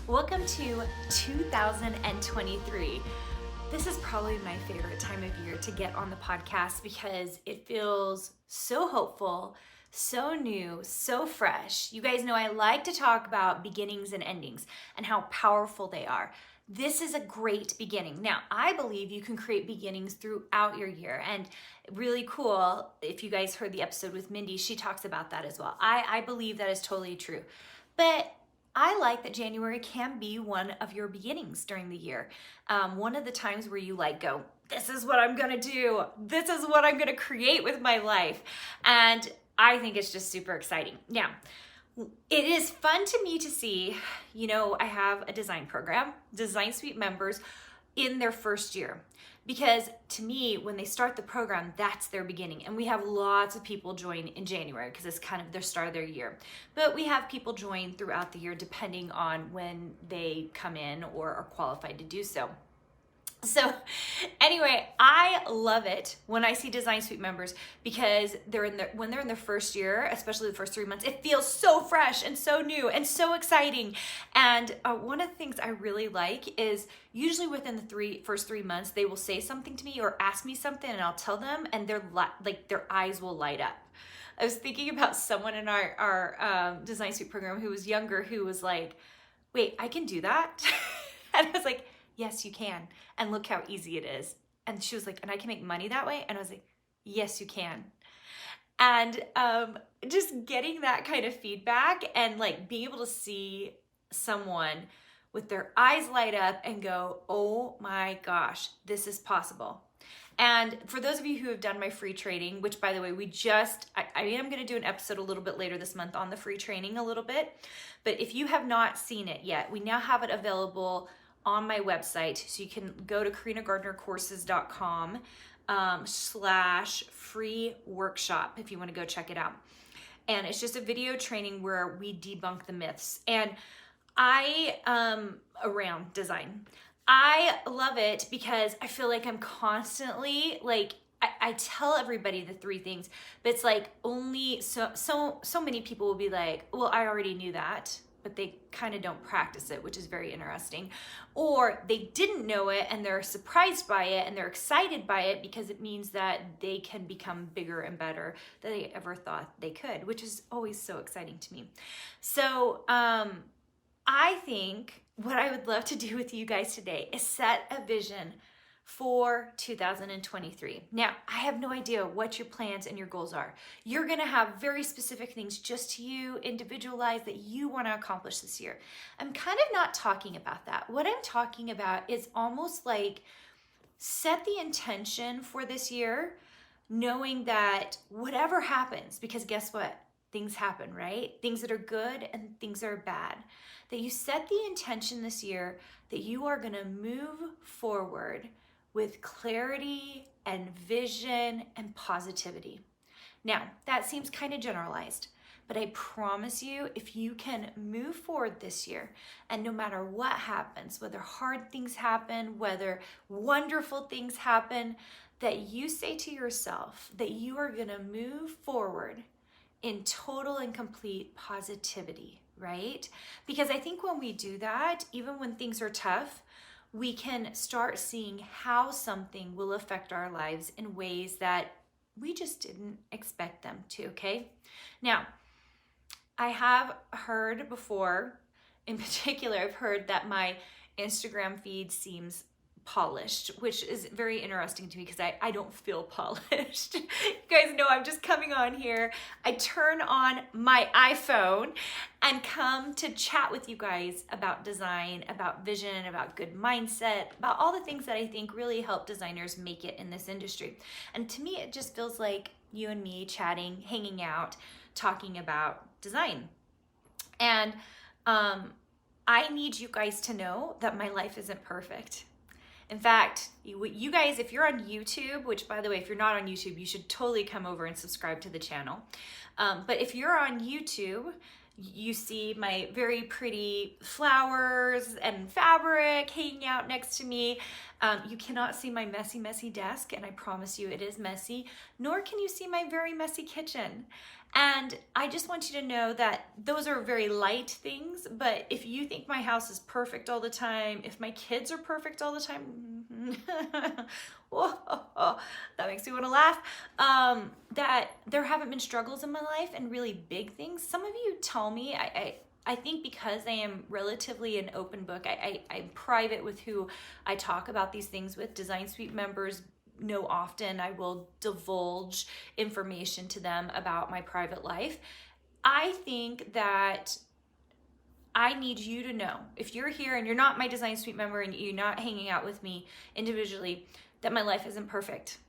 Welcome to 2023. This is probably my favorite time of year to get on the podcast because it feels so hopeful, so new, so fresh. You guys know I like to talk about beginnings and endings and how powerful they are. This is a great beginning. Now, I believe you can create beginnings throughout your year, and really cool, if you guys heard the episode with Mindy, she talks about that as well. I believe that is totally true. But I like that January can be one of your beginnings during the year. One of the times where you go, this is what I'm gonna do. This is what I'm gonna create with my life. And I think it's just super exciting. Now, it is fun to me to see, I have a design program, Design Suite members in their first year. Because to me, when they start the program, that's their beginning. And we have lots of people join in January because it's kind of their start of their year. But we have people join throughout the year depending on when they come in or are qualified to do so. So anyway, I love it when I see Design Suite members because when they're in their first year, especially the first 3 months, it feels so fresh and so new and so exciting. And one of the things I really like is usually within the first 3 months, they will say something to me or ask me something and I'll tell them and their eyes will light up. I was thinking about someone in our Design Suite program who was younger, who was like, wait, I can do that? And I was like, yes, you can. And look how easy it is. And she was like, and I can make money that way? And I was like, yes, you can. And just getting that kind of feedback and being able to see someone with their eyes light up and go, oh my gosh, this is possible. And for those of you who have done my free training, which by the way, I am going to do an episode a little bit later this month on the free training a little bit. But if you have not seen it yet, we now have it available on my website. So you can go to carinagardnercourses.com /free workshop if you want to go check it out. And it's just a video training where we debunk the myths. And around design. I love it because I feel like I'm constantly I tell everybody the three things, but it's only so many people will be like, well, I already knew that, but they kind of don't practice it, which is very interesting. Or they didn't know it and they're surprised by it and they're excited by it because it means that they can become bigger and better than they ever thought they could, which is always so exciting to me. So I think what I would love to do with you guys today is set a vision for 2023. Now, I have no idea what your plans and your goals are. You're gonna have very specific things just to you, individualized, that you wanna accomplish this year. I'm kind of not talking about that. What I'm talking about is almost set the intention for this year, knowing that whatever happens, because guess what? Things happen, right? Things that are good and things that are bad. That you set the intention this year that you are gonna move forward with clarity and vision and positivity. Now, that seems kind of generalized, but I promise you, if you can move forward this year, and no matter what happens, whether hard things happen, whether wonderful things happen, that you say to yourself that you are gonna move forward in total and complete positivity, right? Because I think when we do that, even when things are tough, we can start seeing how something will affect our lives in ways that we just didn't expect them to, okay? Now, I have heard before, in particular, I've heard that my Instagram feed seems polished, which is very interesting to me because I don't feel polished. You guys know I'm just coming on here. I turn on my iPhone and come to chat with you guys about design, about vision, about good mindset, about all the things that I think really help designers make it in this industry. And to me, it just feels like you and me chatting, hanging out, talking about design. And I need you guys to know that my life isn't perfect. In fact, you guys, if you're on YouTube, which by the way, if you're not on YouTube, you should totally come over and subscribe to the channel. But if you're on YouTube, you see my very pretty flowers and fabric hanging out next to me. You cannot see my messy desk, and I promise you it is messy, nor can you see my very messy kitchen. And I just want you to know that those are very light things, but if you think my house is perfect all the time, if my kids are perfect all the time, whoa, that makes me want to laugh, that there haven't been struggles in my life and really big things. Some of you tell me, I think because I am relatively an open book, I'm private with who I talk about these things with. Design Suite members know often I will divulge information to them about my private life. I think that I need you to know, if you're here and you're not my Design Suite member and you're not hanging out with me individually, that my life isn't perfect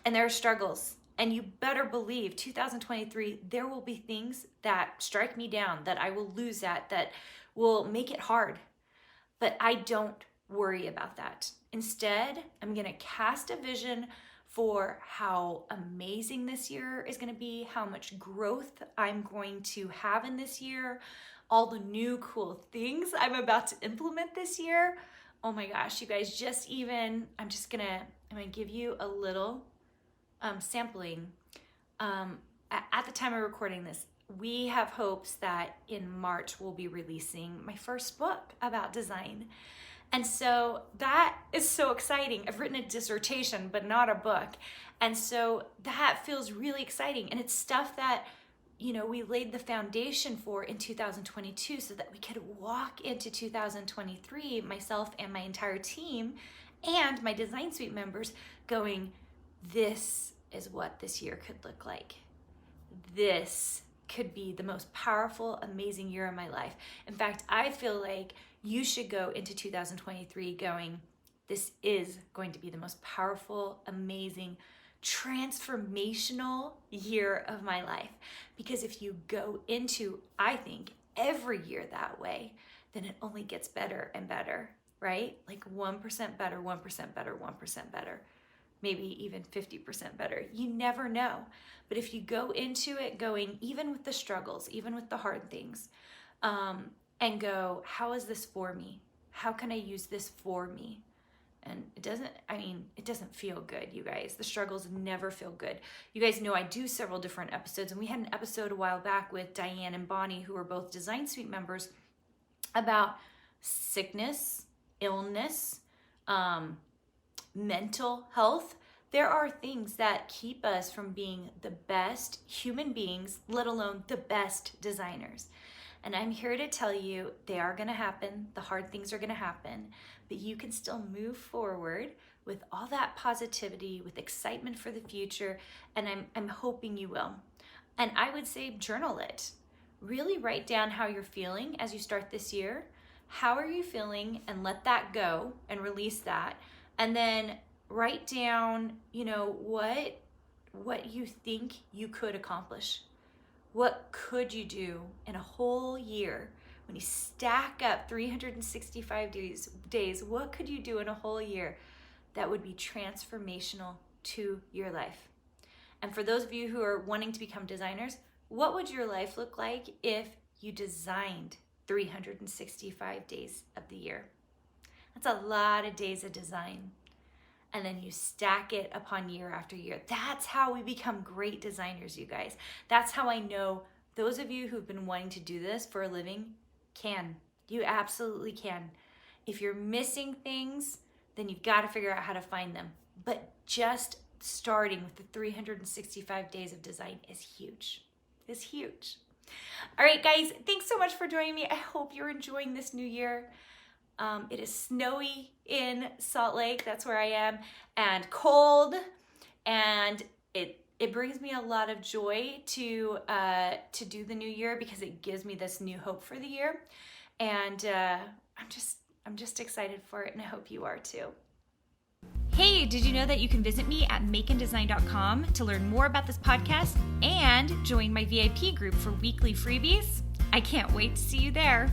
and there are struggles. And you better believe 2023, there will be things that strike me down, that I will lose at, that will make it hard. But I don't worry about that. Instead, I'm gonna cast a vision for how amazing this year is gonna be, how much growth I'm going to have in this year, all the new cool things I'm about to implement this year. Oh my gosh, you guys, I'm gonna give you a little sampling. At the time of recording this, we have hopes that in March we'll be releasing my first book about design. And so that is so exciting. I've written a dissertation, but not a book. And so that feels really exciting. And it's stuff that, we laid the foundation for in 2022 so that we could walk into 2023, myself and my entire team and my Design Suite members going, this is what this year could look like. This could be the most powerful, amazing year of my life. In fact, I feel like you should go into 2023 going, this is going to be the most powerful, amazing, transformational year of my life. Because if you go into, I think, every year that way, then it only gets better and better, right? Like 1% better, 1% better, 1% better. Maybe even 50% better. You never know. But if you go into it going, even with the struggles, even with the hard things, and go, how is this for me? How can I use this for me? And it doesn't feel good, you guys. The struggles never feel good. You guys know I do several different episodes, and we had an episode a while back with Diane and Bonnie, who are both Design Suite members, about sickness, illness, mental health. There are things that keep us from being the best human beings, let alone the best designers. And I'm here to tell you they are going to happen. The hard things are going to happen, but you can still move forward with all that positivity, with excitement for the future, and I'm hoping you will. And I would say journal it. Really write down how you're feeling as you start this year. How are you feeling? And let that go and release that. And then write down, what you think you could accomplish. What could you do in a whole year? When you stack up 365 days, what could you do in a whole year that would be transformational to your life? And for those of you who are wanting to become designers, what would your life look like if you designed 365 days of the year? That's a lot of days of design. And then you stack it upon year after year. That's how we become great designers, you guys. That's how I know those of you who've been wanting to do this for a living can. You absolutely can. If you're missing things, then you've got to figure out how to find them. But just starting with the 365 days of design is huge. It's huge. All right, guys, thanks so much for joining me. I hope you're enjoying this new year. It is snowy in Salt Lake, that's where I am, and cold, and it brings me a lot of joy to do the new year because it gives me this new hope for the year, and I'm just excited for it, and I hope you are too. Hey, did you know that you can visit me at makeanddesign.com to learn more about this podcast and join my VIP group for weekly freebies? I can't wait to see you there.